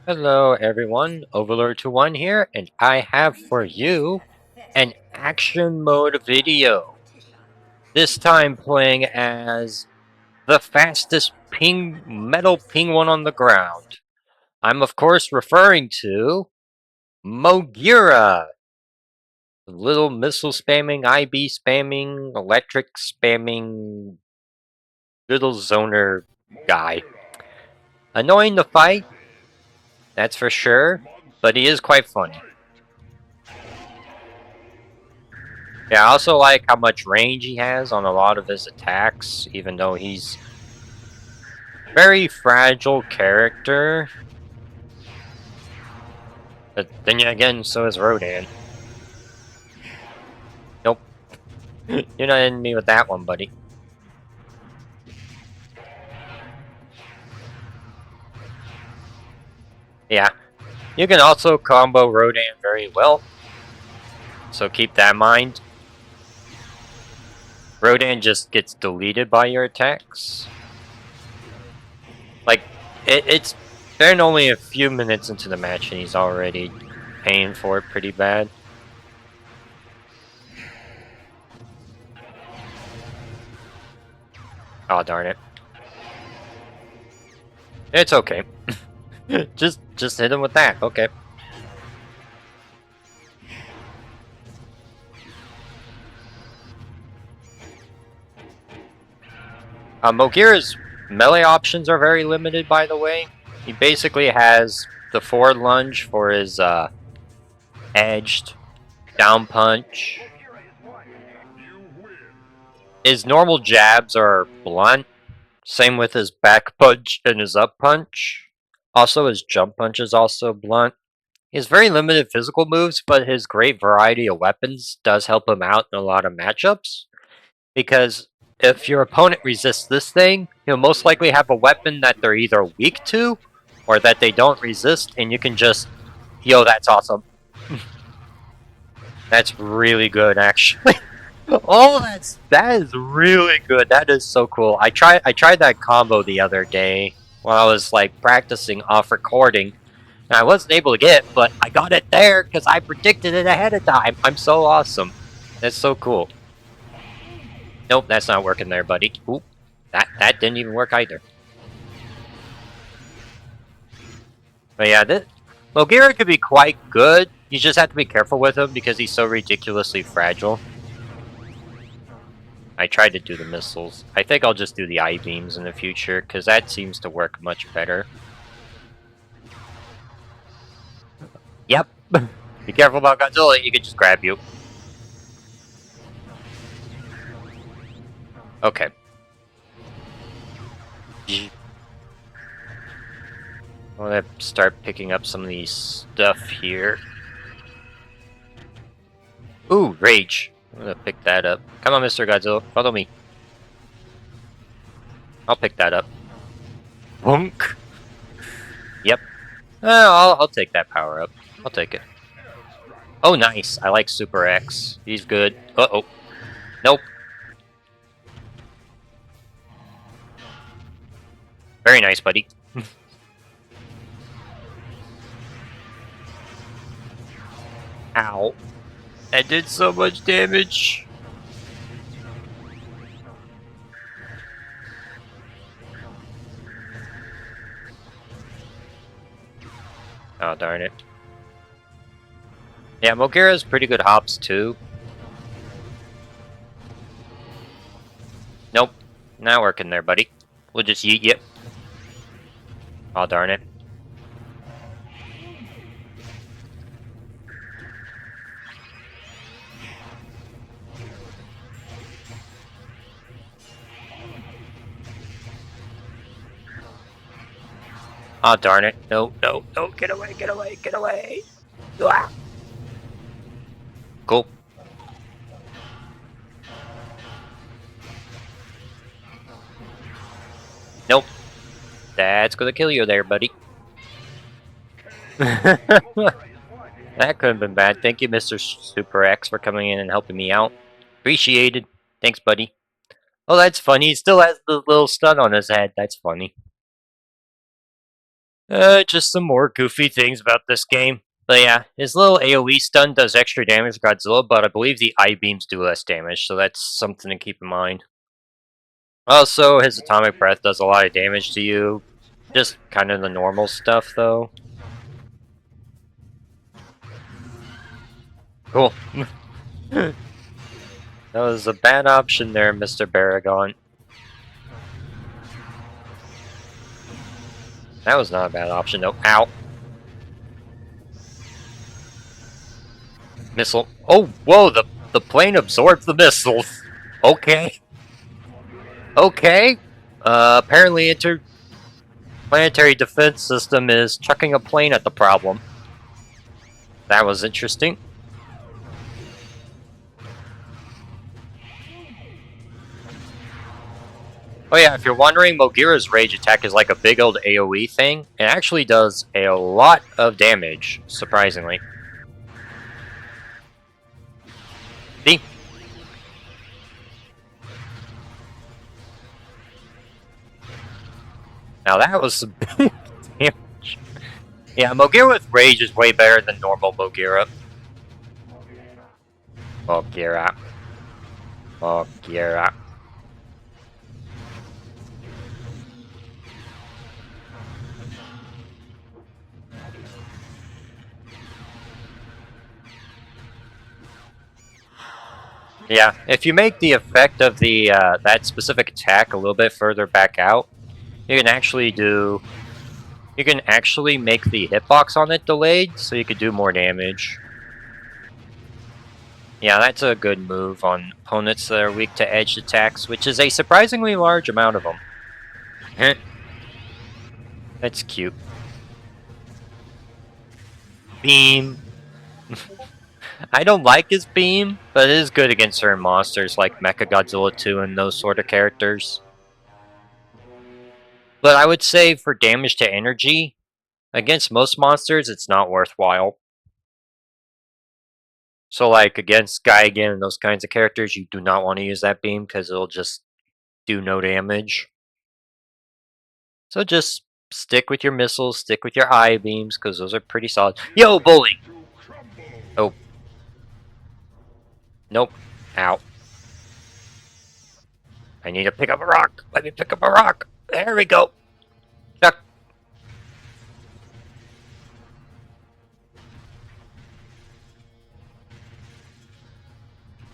Hello everyone, Overlord21 here, and I have for you an action mode video. This time playing as the fastest metal penguin on the ground. I'm of course referring to Moguera, little missile spamming, IB spamming, electric spamming, little zoner guy. Annoying to fight, that's for sure, but he is quite funny. Yeah, I also like how much range he has on a lot of his attacks, even though he's very fragile character. But then again, so is Rodan. Nope. You're not in me with that one, buddy. Yeah. You can also combo Rodan very well, so keep that in mind. Rodan just gets deleted by your attacks. Like, it's been only a few minutes into the match and he's already paying for it pretty bad. Oh, darn it. It's okay. just hit him with that. Okay. Moguera's melee options are very limited, by the way. He basically has the forward lunge for his edged down punch. His normal jabs are blunt. Same with his back punch and his up punch. Also, his jump punch is also blunt. He has very limited physical moves, but his great variety of weapons does help him out in a lot of matchups. Because if your opponent resists this thing, he'll most likely have a weapon that they're either weak to or that they don't resist, and you can just, yo, that's awesome. That's really good, actually. Oh, that is really good. That is so cool. I tried that combo the other day while I was like practicing off recording. And I wasn't able to get it, but I got it there because I predicted it ahead of time. I'm so awesome. That's so cool. Nope, that's not working there, buddy. Oop, that didn't even work either. But yeah, this Moguera could be quite good. You just have to be careful with him because he's so ridiculously fragile. I tried to do the missiles. I think I'll just do the I-beams in the future because that seems to work much better. Yep. Be careful about Godzilla, he could just grab you. Okay. I'm gonna start picking up some of these stuff here. Ooh, Rage. I'm gonna pick that up. Come on, Mr. Godzilla, follow me. I'll pick that up. Wunk. Yep. I'll take that power up. I'll take it. Oh, nice. I like Super X. He's good. Uh-oh. Nope. Very nice, buddy. Ow. That did so much damage. Oh, darn it. Yeah, Moguera has pretty good hops, too. Nope. Not working there, buddy. We'll just yeet you. Oh, darn it. Oh, darn it. No, no, no. Get away, get away, get away. Ah. Cool. Nope. That's gonna kill you there, buddy. That could have been bad. Thank you, Mr. Super X, for coming in and helping me out. Appreciated. Thanks, buddy. Oh, that's funny. He still has the little stun on his head. That's funny. Just some more goofy things about this game. But yeah, his little AoE stun does extra damage to Godzilla, but I believe the eye beams do less damage, so that's something to keep in mind. Also, his atomic breath does a lot of damage to you. Just kind of the normal stuff, though. Cool. That was a bad option there, Mr. Baragon. That was not a bad option, though. Ow. Missile. Oh, whoa, the plane absorbed the missiles. Okay. Okay. Apparently interplanetary defense system is chucking a plane at the problem. That was interesting. Oh yeah, if you're wondering, Moguera's rage attack is like a big old AoE thing. It actually does a lot of damage, surprisingly. See? Now that was some big damage. Yeah, Moguera with rage is way better than normal Moguera. Moguera. Moguera. Yeah, if you make the effect of the that specific attack a little bit further back out, you can actually do. You can actually make the hitbox on it delayed, so you could do more damage. Yeah, that's a good move on opponents that are weak to edged attacks, which is a surprisingly large amount of them. That's cute. Beam. I don't like his beam, but it is good against certain monsters like Mechagodzilla 2 and those sort of characters. But I would say for damage to energy, against most monsters, it's not worthwhile. So like against Gaigan and those kinds of characters, you do not want to use that beam because it'll just do no damage. So just stick with your missiles, stick with your eye beams, because those are pretty solid. Yo, bowling! Oh. Nope. Ow. I need to pick up a rock. Let me pick up a rock. There we go. Chuck.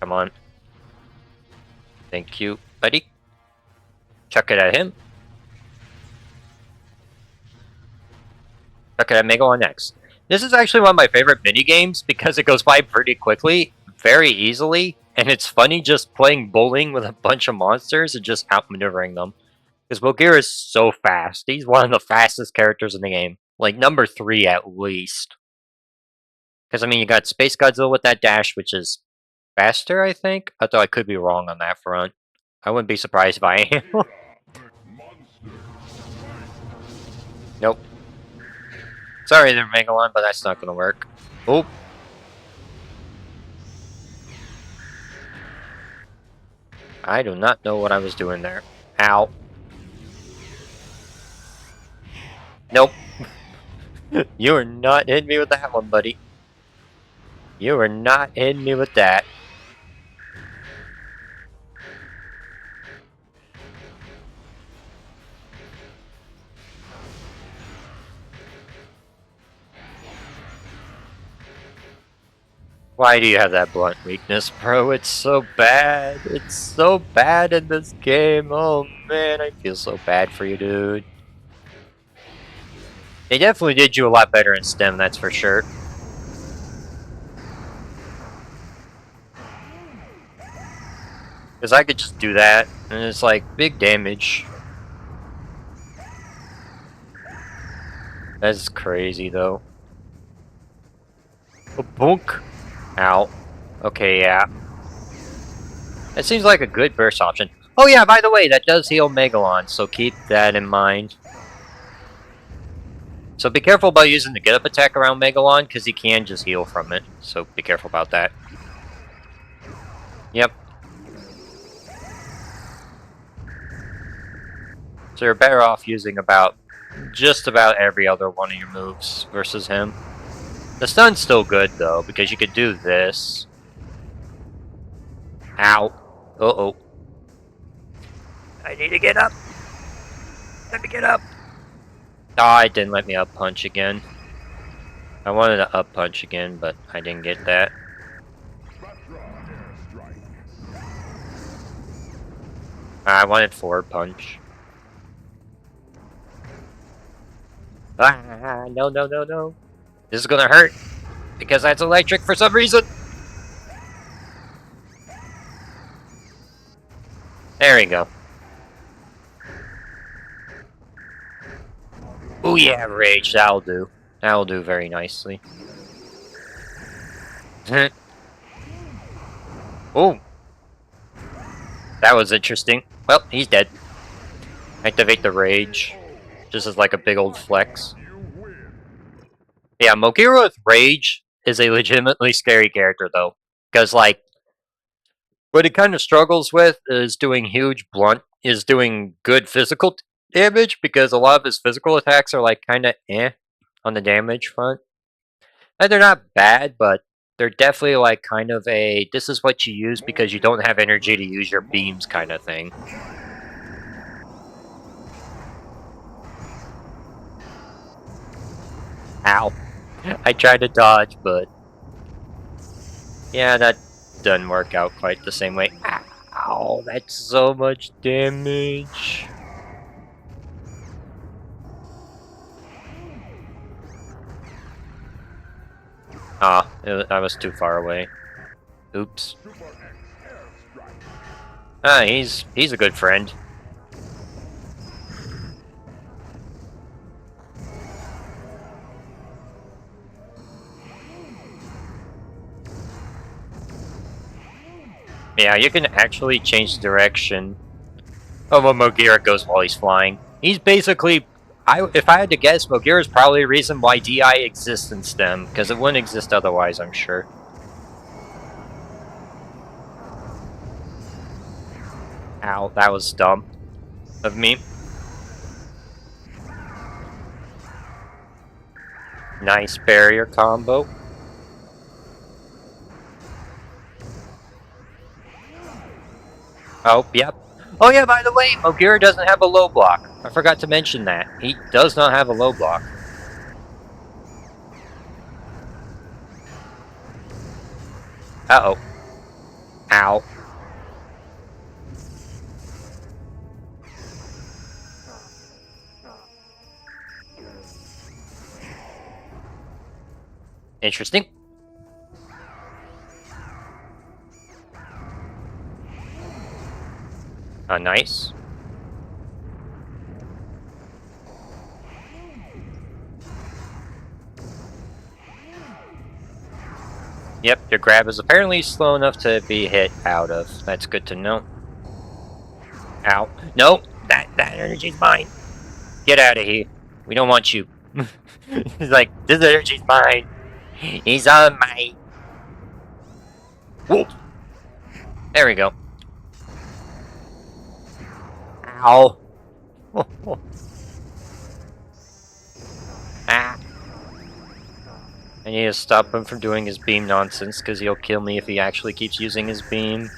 Come on. Thank you, buddy. Chuck it at him. Chuck it at Megalon next. This is actually one of my favorite mini games because it goes by pretty quickly, very easily, and it's funny just playing bowling with a bunch of monsters and just outmaneuvering them. Because Moguera is so fast. He's one of the fastest characters in the game. Like, number 3 at least. Because, I mean, you got Space Godzilla with that dash, which is faster, I think? Although I could be wrong on that front. I wouldn't be surprised if I am. Nope. Sorry there, Megalon, but that's not gonna work. Oh. I do not know what I was doing there. Ow. Nope. You are not hitting me with that one, buddy. You are not hitting me with that. Why do you have that blunt weakness, bro? It's so bad. It's so bad in this game. Oh man, I feel so bad for you, dude. They definitely did you a lot better in STEM, that's for sure. Because I could just do that, and it's like big damage. That's crazy, though. A book. Ow. Okay, yeah. That seems like a good burst option. Oh yeah, by the way, that does heal Megalon, so keep that in mind. So be careful about using the get-up attack around Megalon, because he can just heal from it. So be careful about that. Yep. So you're better off using about just about every other one of your moves versus him. The stun's still good, though, because you could do this. Ow. Uh-oh. I need to get up. Let me get up. Ah, it didn't let me up punch again. I wanted to up punch again, but I didn't get that. I wanted forward punch. Ah, no, no, no, no. This is gonna hurt, because that's electric for some reason. There we go. Oh yeah, rage, that'll do. That'll do very nicely. Oh. That was interesting. Well, he's dead. Activate the rage. Just as like a big old flex. Yeah, Moguera with rage is a legitimately scary character though. Because like what it kind of struggles with is doing doing good physical damage because a lot of his physical attacks are like kind of on the damage front. And they're not bad, but they're definitely like kind of a this is what you use because you don't have energy to use your beams kind of thing. Ow. I tried to dodge, but yeah, that doesn't work out quite the same way. Ow, that's so much damage. Ah, I was too far away. Oops. Ah, he's a good friend. Yeah, you can actually change the direction of where Moguera goes while he's flying. He's basically, if I had to guess, Moguera is probably the reason why DI exists in STEM, because it wouldn't exist otherwise, I'm sure. Ow, that was dumb of me. Nice barrier combo. Oh, yep. Oh yeah, by the way, Moguera doesn't have a low block. I forgot to mention that. He does not have a low block. Uh-oh. Ow. Interesting. Nice. Yep, your grab is apparently slow enough to be hit out of. That's good to know. Ow. No! That energy's mine! Get out of here. We don't want you. He's like, this energy's mine. He's on my... Whoop! There we go. Ow. Ah. I need to stop him from doing his beam nonsense, because he'll kill me if he actually keeps using his beam.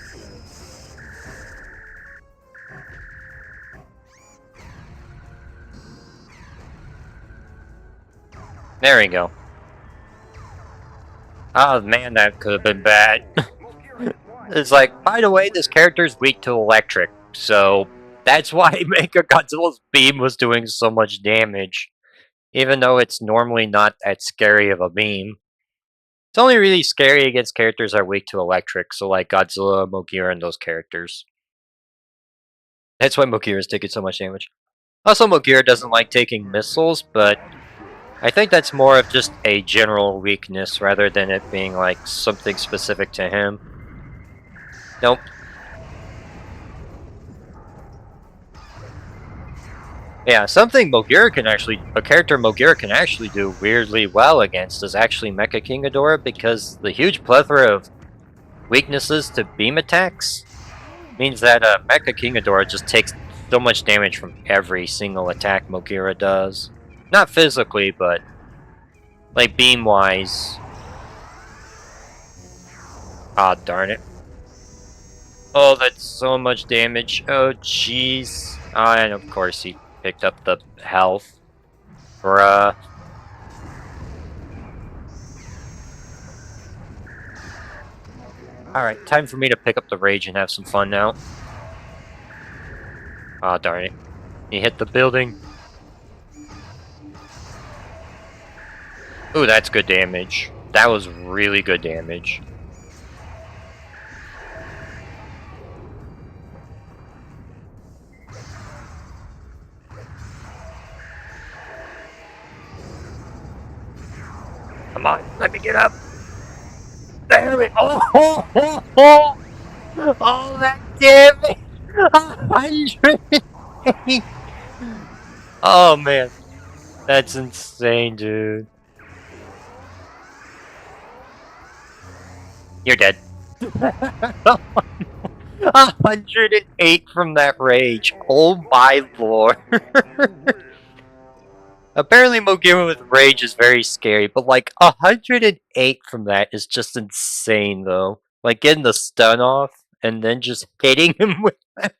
There we go. Oh man, that could have been bad. It's like, by the way, this character's weak to electric, so that's why Mega Godzilla's beam was doing so much damage. Even though it's normally not that scary of a beam. It's only really scary against characters that are weak to electric, so like Godzilla, Moguera, and those characters. That's why Moguera's taking so much damage. Also, Moguera doesn't like taking missiles, but I think that's more of just a general weakness rather than it being like something specific to him. Nope. Yeah, something a character Moguera can actually do weirdly well against is actually Mecha King Ghidorah, because the huge plethora of weaknesses to beam attacks means that Mecha King Ghidorah just takes so much damage from every single attack Moguera does. Not physically, but like beam-wise. Ah, darn it. Oh, that's so much damage. Oh, jeez. And of course he picked up the health. Bruh. Alright, time for me to pick up the rage and have some fun now. Ah, darn it. He hit the building. Ooh, that's good damage. That was really good damage. Come on, let me get up. Damn it! Oh, that damage! 108! Oh, man. That's insane, dude. You're dead. 108 from that rage. Oh my lord. Apparently Moguera with rage is very scary, but like 108 from that is just insane though. Like getting the stun off and then just hitting him with that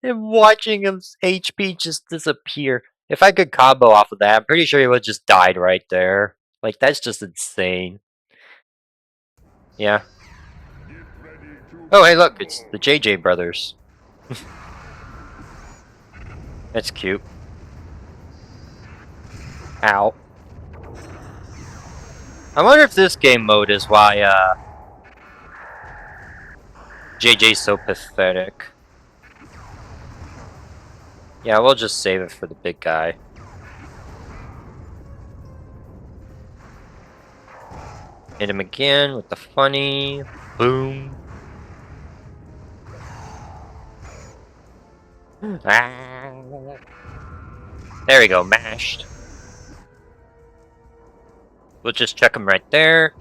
and watching his HP just disappear. If I could combo off of that, I'm pretty sure he would have just died right there. Like that's just insane. Yeah. Oh hey look, it's the JJ brothers. That's cute. Ow. I wonder if this game mode is why JJ's so pathetic. Yeah, we'll just save it for the big guy. Hit him again with the funny. Boom. Ah. There we go, mashed. We'll just check him right there.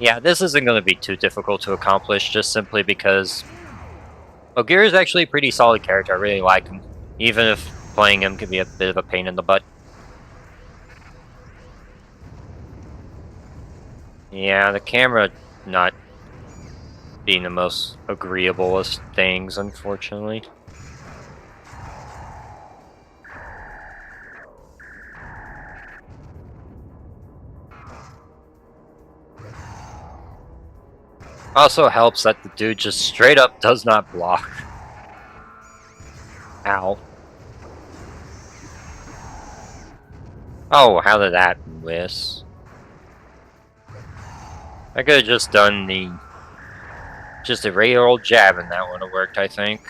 Yeah, this isn't going to be too difficult to accomplish, just simply because Moguera is actually a pretty solid character. I really like him, even if playing him can be a bit of a pain in the butt. Yeah, the camera not being the most agreeablest things, unfortunately. Also helps that the dude just straight up does not block. Ow. Oh, how did that miss? I could have just done just a regular old jab and that would have worked, I think.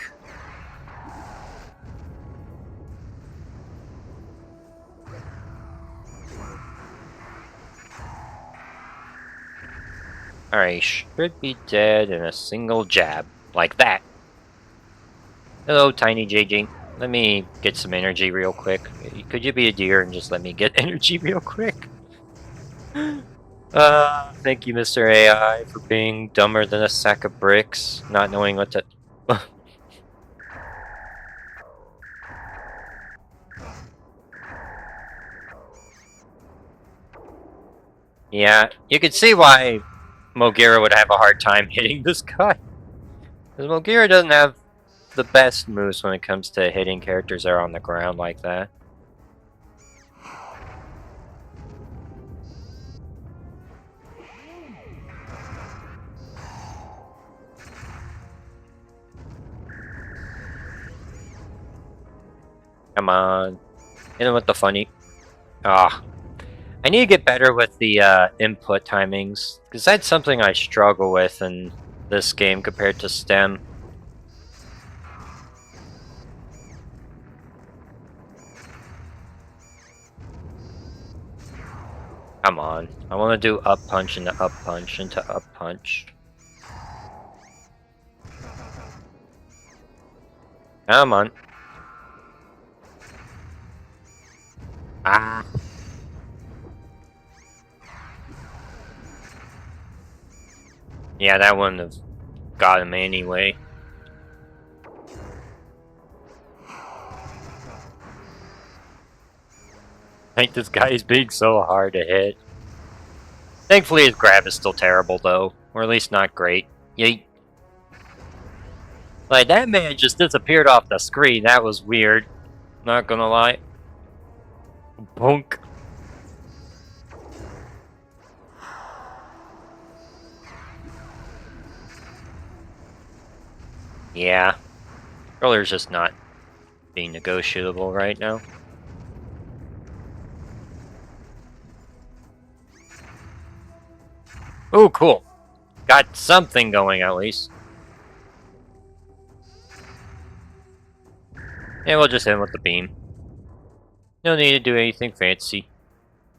Alright, should be dead in a single jab. Like that. Hello, tiny JJ. Let me get some energy real quick. Could you be a deer and just let me get energy real quick? Thank you, Mr. AI, for being dumber than a sack of bricks, not knowing what to... Yeah, you can see why Moguera would have a hard time hitting this guy. Because Moguera doesn't have the best moves when it comes to hitting characters that are on the ground like that. Come on. Hit him with the funny. Ah. I need to get better with the input timings, because that's something I struggle with in this game compared to STEM. Come on. I want to do up punch into up punch into up punch. Come on. Ah. Yeah, that wouldn't have got him anyway. Like, this guy is being so hard to hit. Thankfully, his grab is still terrible, though. Or at least not great. Yeet. Like, that man just disappeared off the screen. That was weird. Not gonna lie. Bonk. Yeah. Controller's just not being negotiable right now. Oh, cool. Got something going, at least. Yeah, we'll just hit him with the beam. No need to do anything fancy.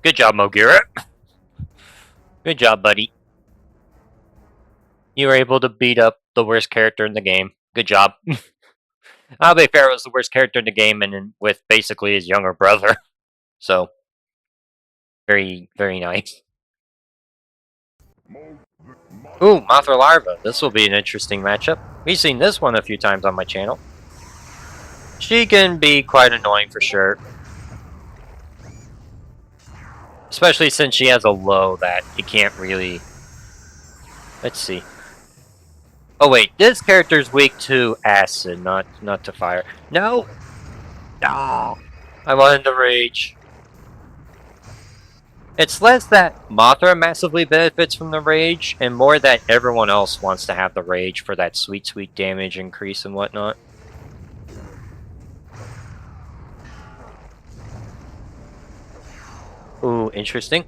Good job, Moguera. Good job, buddy. You were able to beat up the worst character in the game. Good job. I'll be fair, was the worst character in the game and with basically his younger brother. So, very, very nice. Ooh, Mothra Larva. This will be an interesting matchup. We've seen this one a few times on my channel. She can be quite annoying for sure. Especially since she has a low that you can't really... Let's see. Oh wait, this character's weak to acid, not to fire. No! No! I wanted to rage. It's less that Mothra massively benefits from the rage, and more that everyone else wants to have the rage for that sweet, sweet damage increase and whatnot. Ooh, interesting.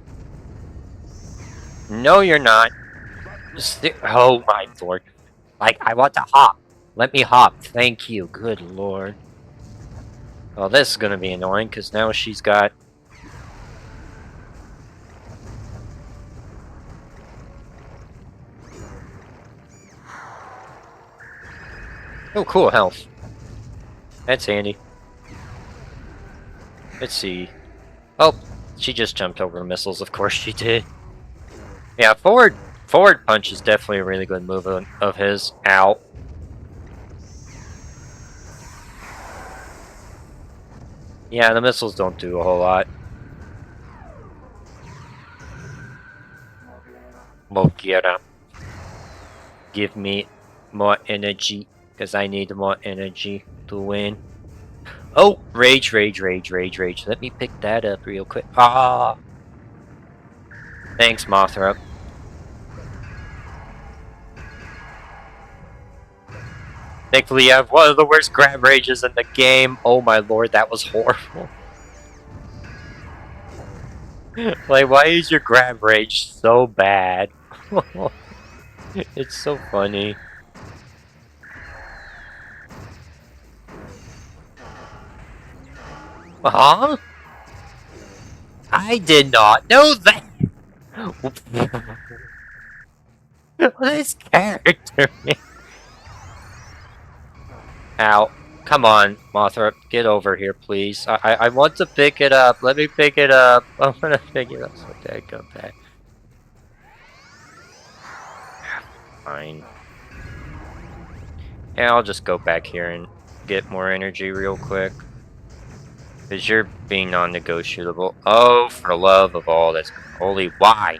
No, you're not. Oh my lord. Like, I want to hop. Let me hop. Thank you. Good lord. Well, this is gonna be annoying, because now she's got... Oh, cool, health. That's handy. Let's see. Oh, she just jumped over the missiles, of course she did. Yeah, forward punch is definitely a really good move of his. Ow. Yeah, the missiles don't do a whole lot. Moguera. Give me more energy, because I need more energy to win. Oh, rage, rage, rage, rage, rage. Let me pick that up real quick. Ah! Thanks, Mothra. Thankfully, I have one of the worst grab rages in the game. Oh my lord, that was horrible. Like, why is your grab rage so bad? It's so funny. Huh? I did not know that. This character. Ow. Come on, Mothra. Get over here, please. I want to pick it up. Let me pick it up. I'm gonna pick it up so I can come back. Fine. Yeah, I'll just go back here and get more energy real quick. Because you're being non-negotiable. Oh, for the love of all that's holy, why?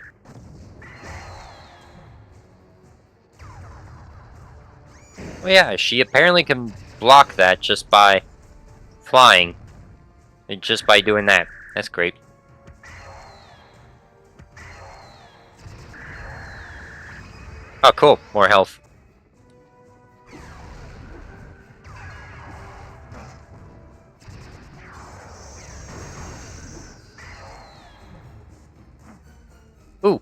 Well, yeah, she apparently can block that just by flying. And just by doing that. That's great. Oh, cool. More health. Ooh.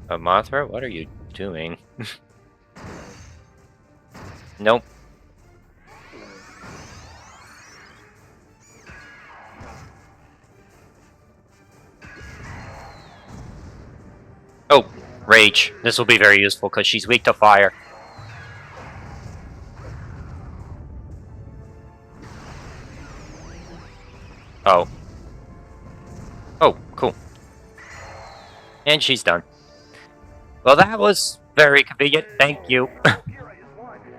Mothra, what are you doing? Nope. Oh, rage. This will be very useful because she's weak to fire. Oh. Oh, cool. And she's done. Well, that was very convenient. Thank you.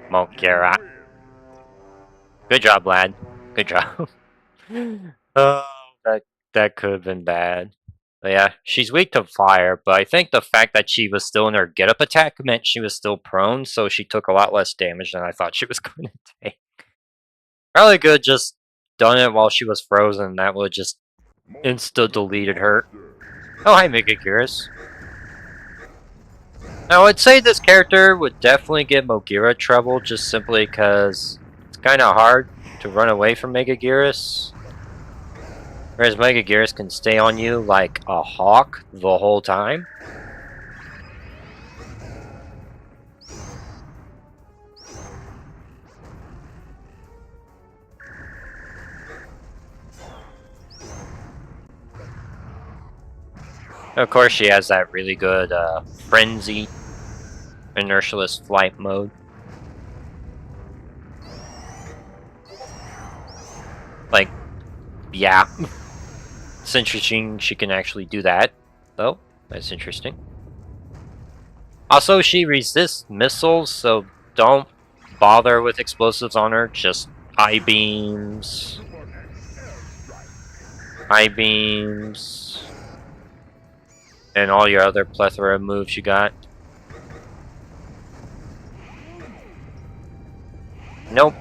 Moguera. Good job, lad. Good job. Oh, that could have been bad. But yeah, she's weak to fire, but I think the fact that she was still in her get-up attack meant she was still prone, so she took a lot less damage than I thought she was going to take. Probably could have just done it while she was frozen. That would have just insta-deleted her. Oh, hi, Megagearus. Now, I'd say this character would definitely give Moguera trouble just simply because it's kind of hard to run away from Megagearus. Whereas Megagearus can stay on you like a hawk the whole time. Of course, she has that really good frenzy inertialess flight mode. Like, yeah. It's interesting she can actually do that, though. That's interesting. Also, she resists missiles, so don't bother with explosives on her. Just I-beams. I-beams. And all your other plethora of moves you got. Nope.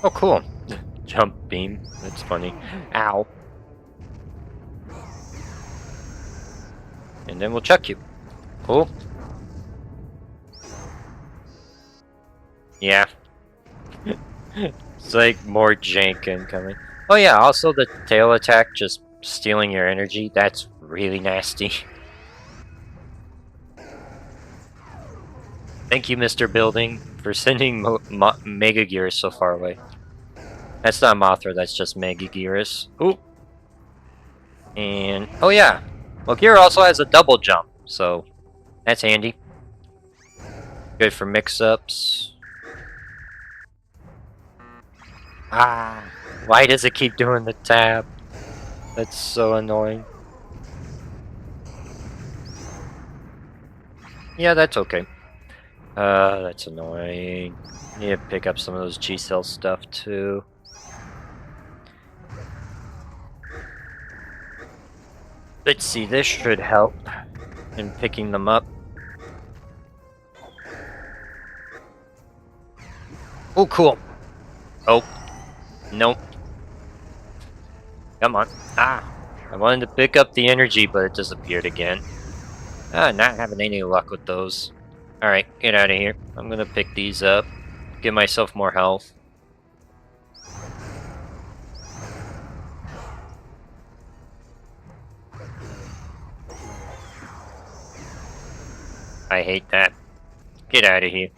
Oh, cool. Jump beam. That's funny. Ow. And then we'll chuck you. Cool. Yeah. It's like more jank incoming. Oh yeah, also the tail attack just stealing your energy. That's really nasty. Thank you, Mr. Building, for sending Megagearus so far away. That's not Mothra, that's just Megagearus. Ooh. And, oh yeah, Moguera also has a double jump, so that's handy. Good for mix-ups. Ah, why does it keep doing the tab? That's so annoying. Yeah, that's okay. That's annoying. Need to pick up some of those G-cell stuff too. Let's see, this should help in picking them up. Oh, cool. Oh, nope. Come on. Ah, I wanted to pick up the energy, but it disappeared again. Ah, not having any luck with those. Alright, get out of here. I'm gonna pick these up. Give myself more health. I hate that. Get out of here.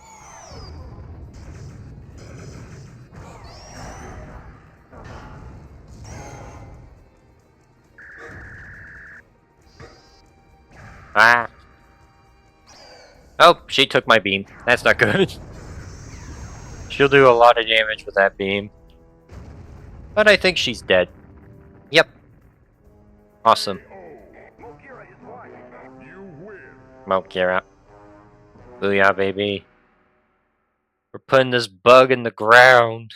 Ah. Oh, she took my beam. That's not good. She'll do a lot of damage with that beam. But I think she's dead. Yep. Awesome. Moguera. Booyah, baby. We're putting this bug in the ground.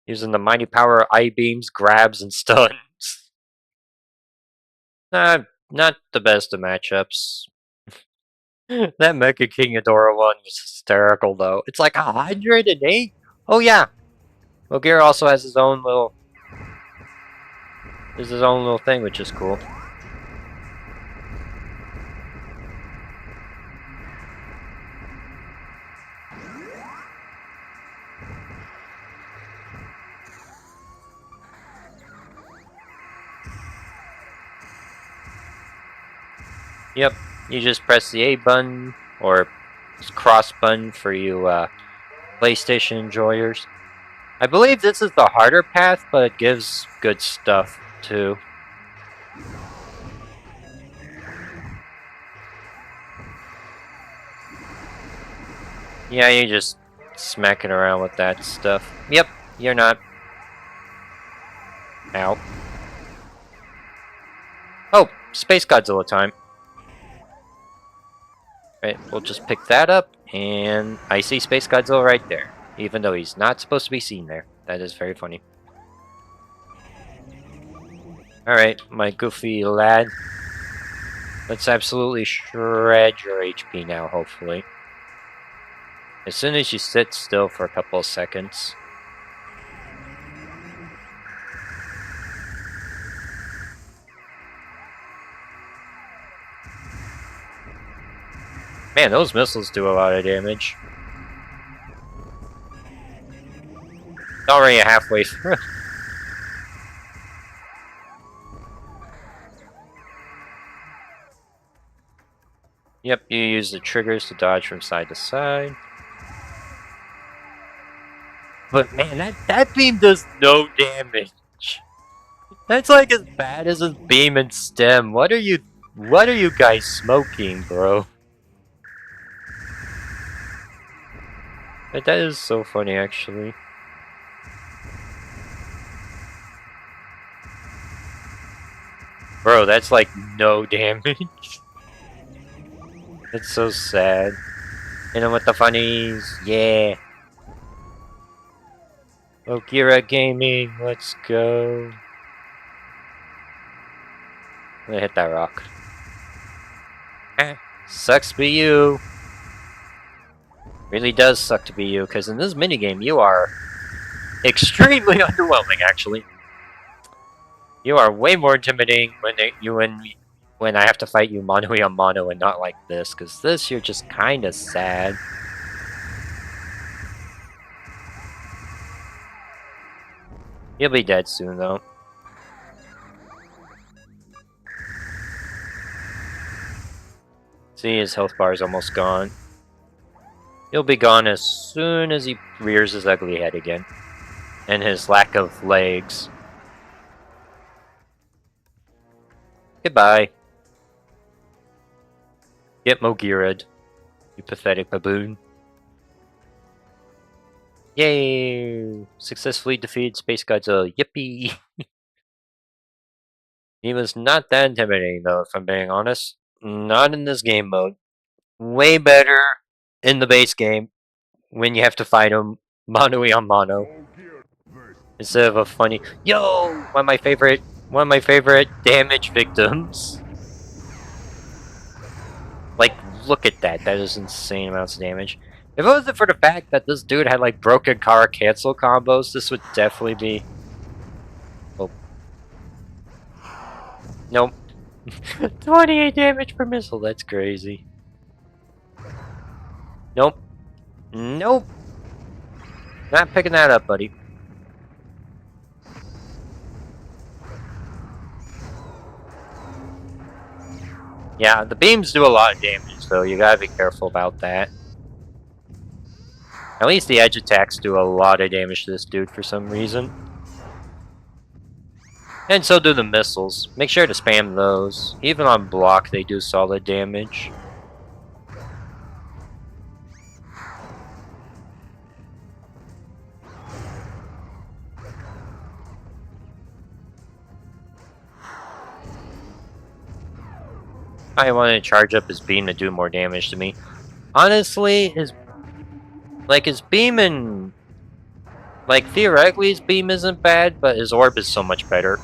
Using the mighty power of I-beams, grabs, and stuns. Not the best of matchups. That Mecha King Ghidorah one was hysterical, though. It's like 108? Oh, yeah. Moguera also has his own little... There's his own little thing, which is cool. Yep, you just press the A button, or cross button for you PlayStation enjoyers. I believe this is the harder path, but it gives good stuff, too. Yeah, you just smacking around with that stuff. Yep, you're not. Ow. Oh, Space Godzilla time. Right, we'll just pick that up, and I see Space Godzilla right there. Even though he's not supposed to be seen there. That is very funny. Alright, my goofy lad. Let's absolutely shred your HP now, hopefully. As soon as you sit still for a couple of seconds. Man, those missiles do a lot of damage. Already halfway through. Yep, you use the triggers to dodge from side to side. But man, that beam does no damage. That's like as bad as his beam and stem. What are you guys smoking, bro? But that is so funny, actually. Bro, that's like no damage. It's so sad. You know what the funnies? Yeah. Moguera Gaming, let's go. I'm gonna hit that rock. Sucks to be you. Really does suck to be you, because in this minigame you are extremely underwhelming, actually. You are way more intimidating when I have to fight you mano a mano and not like this, because this you're just kind of sad. You'll be dead soon, though. See, his health bar is almost gone. He'll be gone as soon as he rears his ugly head again. And his lack of legs. Goodbye. Get Moguera'd, you pathetic baboon. Yay! Successfully defeated Space Godzilla. Yippee! He was not that intimidating, though, if I'm being honest. Not in this game mode. Way better in the base game when you have to fight him mano a mano. Instead of a funny yo, one of my favorite damage victims. Like, look at that. That is insane amounts of damage. If it wasn't for the fact that this dude had like broken car cancel combos, this would definitely be. Oh. Nope. 28 damage per missile, that's crazy. Nope. Nope. Not picking that up, buddy. Yeah, the beams do a lot of damage, so you gotta be careful about that. At least the edge attacks do a lot of damage to this dude for some reason. And so do the missiles. Make sure to spam those. Even on block, they do solid damage. I want to charge up his beam to do more damage to me. Honestly, his beam and theoretically his beam isn't bad, but his orb is so much better.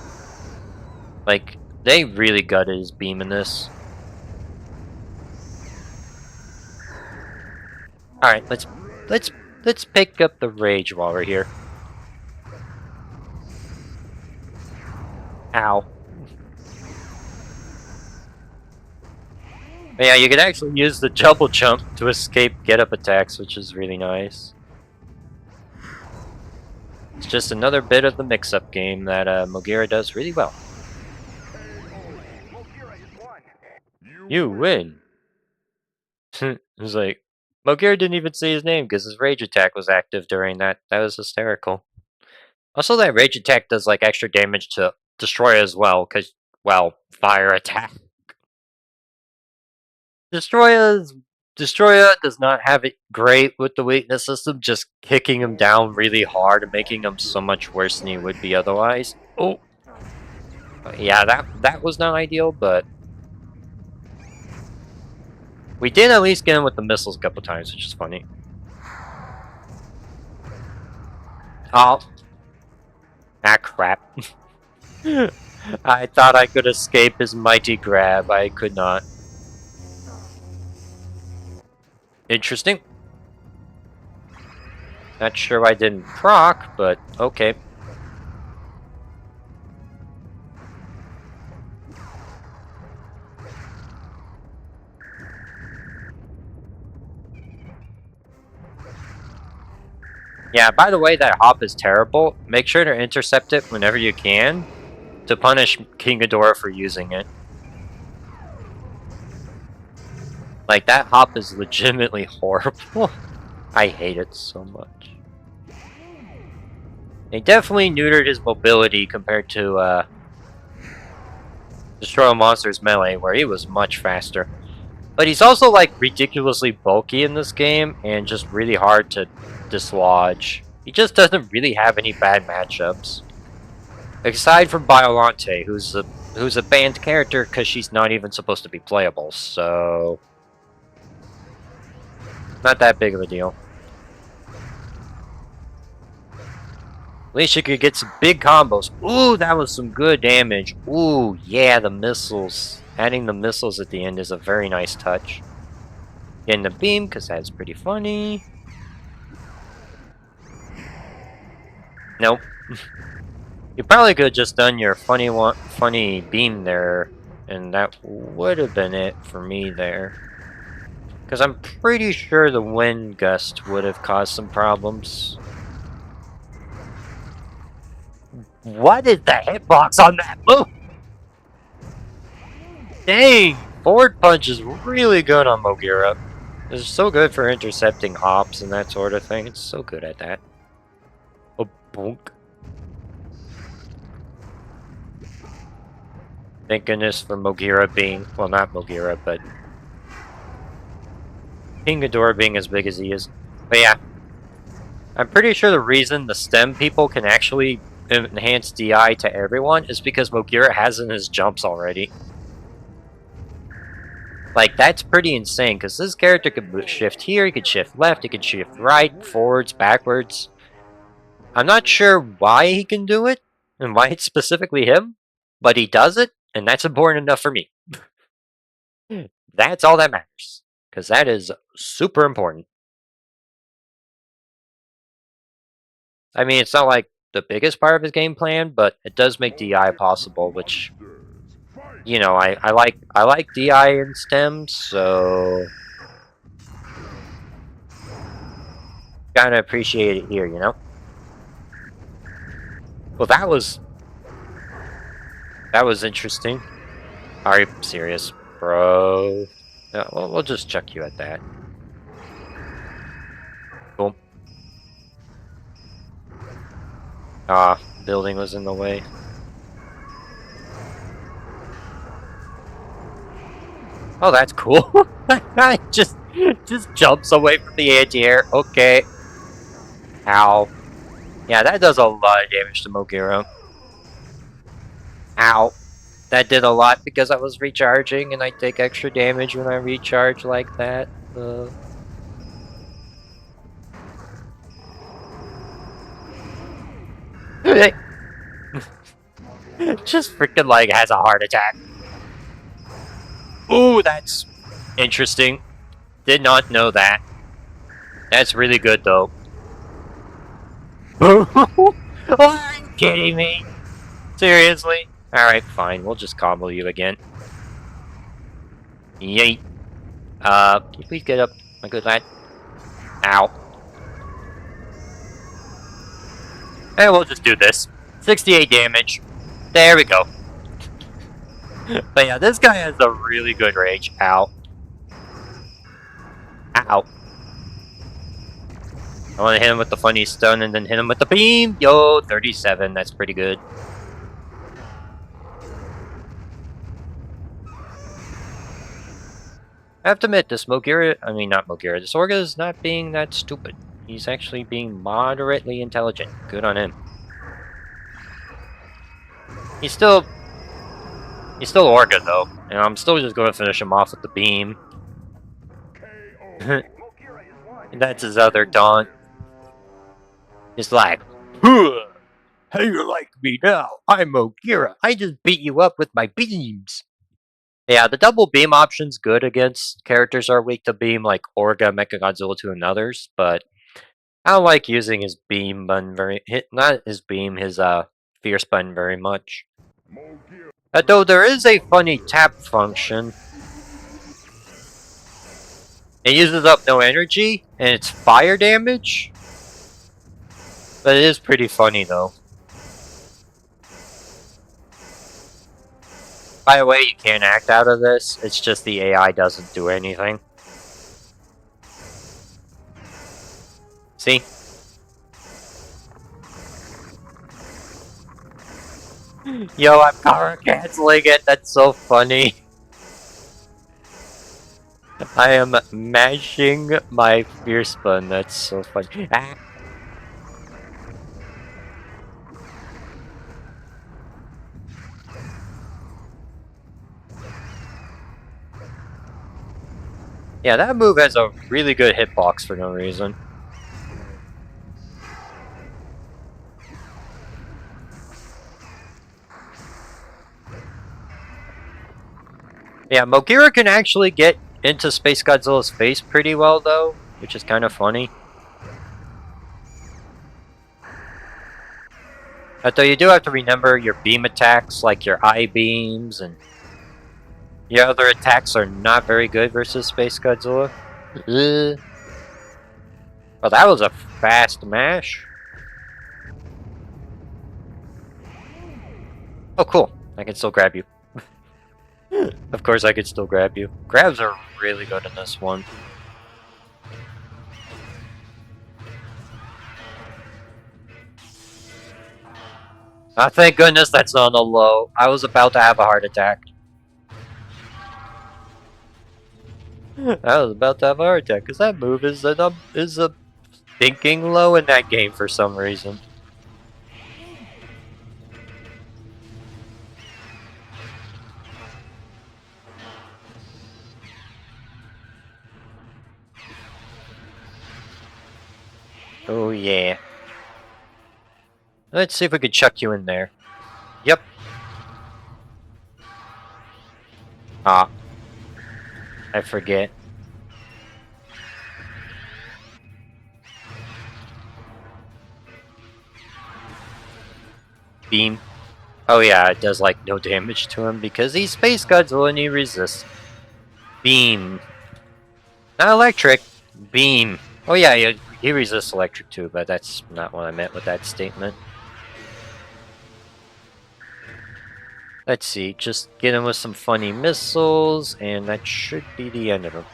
Like, they really gutted his beam in this. Alright, let's pick up the rage while we're here. Ow. But yeah, you can actually use the double jump to escape get-up attacks, which is really nice. It's just another bit of the mix-up game that Moguera does really well. You win! It was like, Moguera didn't even say his name because his rage attack was active during that. That was hysterical. Also, that rage attack does like extra damage to Destroyer as well, because, well, fire attack. Destroyer's Destroyer does not have it great with the weakness system, just kicking him down really hard and making him so much worse than he would be otherwise. Oh, yeah, that was not ideal, but we did at least get him with the missiles a couple times, which is funny. Oh, crap. I thought I could escape his mighty grab. I could not. Interesting. Not sure why I didn't proc, but okay. Yeah, by the way, that hop is terrible. Make sure to intercept it whenever you can to punish King Ghidorah for using it. Like, that hop is legitimately horrible. I hate it so much. They definitely neutered his mobility compared to Destroy Monsters Melee, where he was much faster. But he's also, like, ridiculously bulky in this game, and just really hard to dislodge. He just doesn't really have any bad matchups. Aside from Biolante, who's a banned character because she's not even supposed to be playable, so... not that big of a deal. At least you could get some big combos. Ooh, that was some good damage. Ooh, yeah, the missiles. Adding the missiles at the end is a very nice touch. Getting the beam, because that's pretty funny. Nope. You probably could have just done your funny beam there, and that would have been it for me there. Because I'm pretty sure the wind gust would have caused some problems. What is the hitbox on that move? Dang! Forward punch is really good on Moguera. It's so good for intercepting hops and that sort of thing. It's so good at that. Oh, bonk. Thank goodness for Moguera being... well, not Moguera, but... King Ghidorah being as big as he is. But yeah. I'm pretty sure the reason the STEM people can actually enhance DI to everyone is because Moguera has in his jumps already. Like, that's pretty insane, because this character could shift here, he could shift left, he could shift right, forwards, backwards. I'm not sure why he can do it, and why it's specifically him, but he does it, and that's important enough for me. That's all that matters, because that is super important. I mean, it's not like the biggest part of his game plan, but it does make DI possible, which, you know, I like DI in STEM, so gotta appreciate it here, you know? Well, that was interesting. Are you serious, bro? Yeah, well, we'll just chuck you at that. Boom. Ah, building was in the way. Oh, that's cool. just jumps away from the anti-air. Okay. Ow. Yeah, that does a lot of damage to Moguera. Ow. That did a lot because I was recharging, and I take extra damage when I recharge like that. Just freaking like has a heart attack. Ooh, that's interesting. Did not know that. That's really good though. Oh, are you kidding me? Seriously? Alright, fine. We'll just combo you again. Yeet. Can you please get up, my good lad? Ow. And we'll just do this. 68 damage. There we go. But yeah, this guy has a really good range. Ow. Ow. I want to hit him with the funny stun and then hit him with the beam. Yo, 37. That's pretty good. I have to admit, this Moguera, I mean not Moguera, this Orga is not being that stupid. He's actually being moderately intelligent. Good on him. He's still Orga though. And I'm still just gonna finish him off with the beam. And that's his other taunt. It's like, "Huh, how you like me now? I'm Moguera. I just beat you up with my beams." Yeah, the double beam option's good against characters that are weak to beam, like Orga, Mechagodzilla 2, and others, but I don't like using his beam button not his beam, his fierce button very much. Though there is a funny tap function. It uses up no energy, and it's fire damage. But it is pretty funny though. By the way, you can't act out of this, it's just the AI doesn't do anything. See? Yo, I'm power canceling it, that's so funny. I am mashing my fierce button, that's so funny. Ah. Yeah, that move has a really good hitbox for no reason. Yeah, Moguera can actually get into Space Godzilla's face pretty well though, which is kind of funny. Though you do have to remember your beam attacks, like your eye beams, and your other attacks are not very good versus Space Godzilla. Well, that was a fast mash. Oh, cool. I can still grab you. Of course I can still grab you. Grabs are really good in this one. Ah, thank goodness that's on a low. I was about to have a heart attack. I was about to have a heart attack because that move is a thinking low in that game for some reason. Oh yeah. Let's see if we could chuck you in there. Yep. Ah. I forget. Beam. Oh yeah, it does like no damage to him because he's Space Godzilla and he resists. Beam. Not electric. Beam. Oh yeah, he resists electric too, but that's not what I meant with that statement. Let's see, just get him with some funny missiles, and that should be the end of him.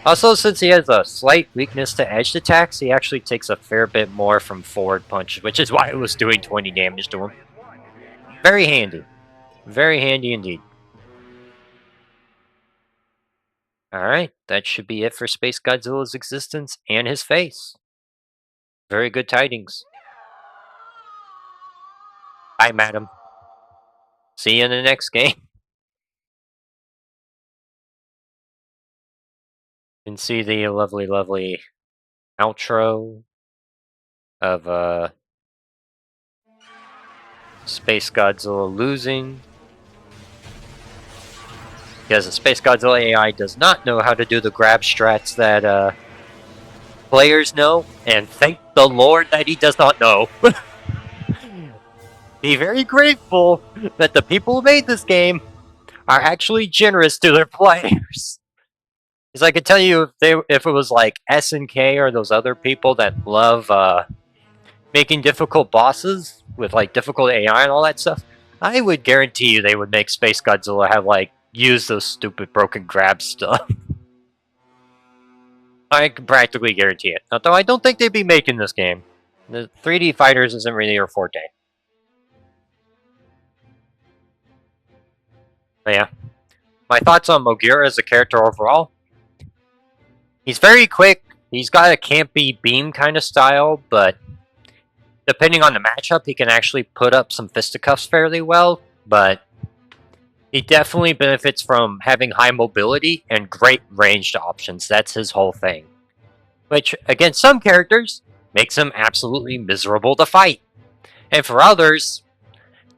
Also, since he has a slight weakness to edged attacks, he actually takes a fair bit more from forward punches, which is why it was doing 20 damage to him. Very handy. Very handy indeed. Alright, that should be it for Space Godzilla's existence and his face. Very good tidings. Bye, madam. See you in the next game. And see the lovely, lovely outro of Space Godzilla losing. Because the Space Godzilla AI does not know how to do the grab strats that players know, and thank the Lord that he does not know. Be very grateful that the people who made this game are actually generous to their players. Because I can tell you, if it was like SNK or those other people that love making difficult bosses with like difficult AI and all that stuff, I would guarantee you they would make Space Godzilla have like use those stupid broken grab stuff. I can practically guarantee it. Although I don't think they'd be making this game. The 3D fighters isn't really your forte. But yeah. My thoughts on Moguera as a character overall? He's very quick. He's got a campy beam kind of style, but depending on the matchup, he can actually put up some fisticuffs fairly well. But he definitely benefits from having high mobility and great ranged options. That's his whole thing. Which, against some characters, makes him absolutely miserable to fight. And for others,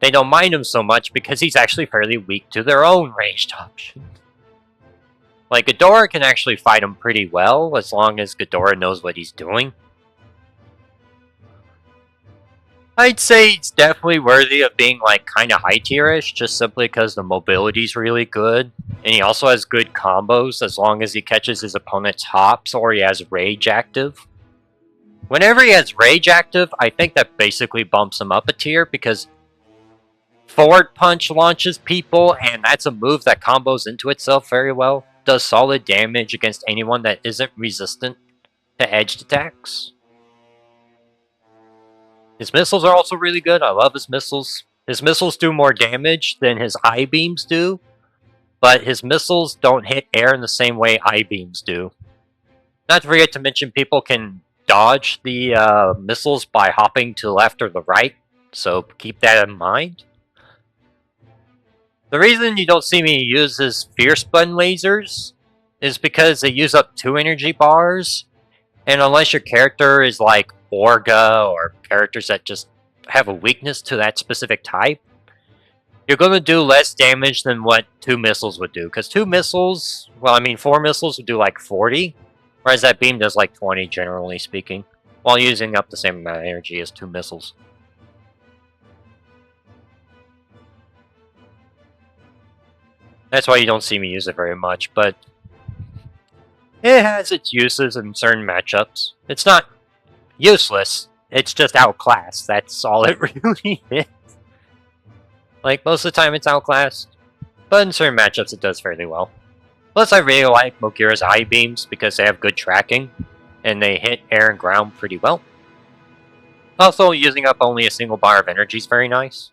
they don't mind him so much because he's actually fairly weak to their own ranged options. Like, Ghidorah can actually fight him pretty well, as long as Ghidorah knows what he's doing. I'd say it's definitely worthy of being, like, kinda high tierish, just simply because the mobility's really good. And he also has good combos, as long as he catches his opponent's hops or he has Rage active. Whenever he has Rage active, I think that basically bumps him up a tier, because Forward Punch launches people, and that's a move that combos into itself very well. Does solid damage against anyone that isn't resistant to edged attacks. His missiles are also really good. I love his missiles. His missiles do more damage than his eye beams do, but his missiles don't hit air in the same way eye beams do. Not to forget to mention, people can dodge the missiles by hopping to the left or the right, so keep that in mind. The reason you don't see me use his Fierce Bun lasers is because they use up 2 energy bars, and unless your character is like Orga or characters that just have a weakness to that specific type, you're going to do less damage than what 2 missiles would do. Because 2 missiles, well, I mean, 4 missiles would do like 40, whereas that beam does like 20, generally speaking, while using up the same amount of energy as 2 missiles. That's why you don't see me use it very much, but it has its uses in certain matchups. It's not useless, it's just outclassed. That's all it really is. Like, most of the time it's outclassed, but in certain matchups it does fairly well. Plus, I really like Moguera's eye beams because they have good tracking, and they hit air and ground pretty well. Also, using up only a single bar of energy is very nice.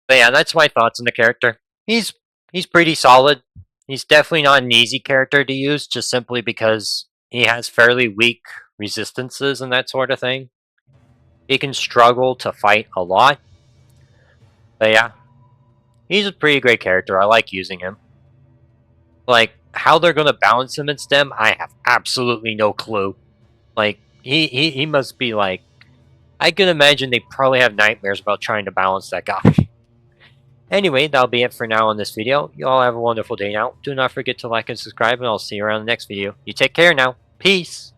But yeah, that's my thoughts on the character. He's pretty solid. He's definitely not an easy character to use, just simply because he has fairly weak resistances and that sort of thing. He can struggle to fight a lot. But yeah, he's a pretty great character. I like using him. Like, how they're going to balance him in STEM, I have absolutely no clue. Like, he must be like... I can imagine they probably have nightmares about trying to balance that guy. Anyway, that'll be it for now on this video. You all have a wonderful day now. Do not forget to like and subscribe, and I'll see you around the next video. You take care now. Peace!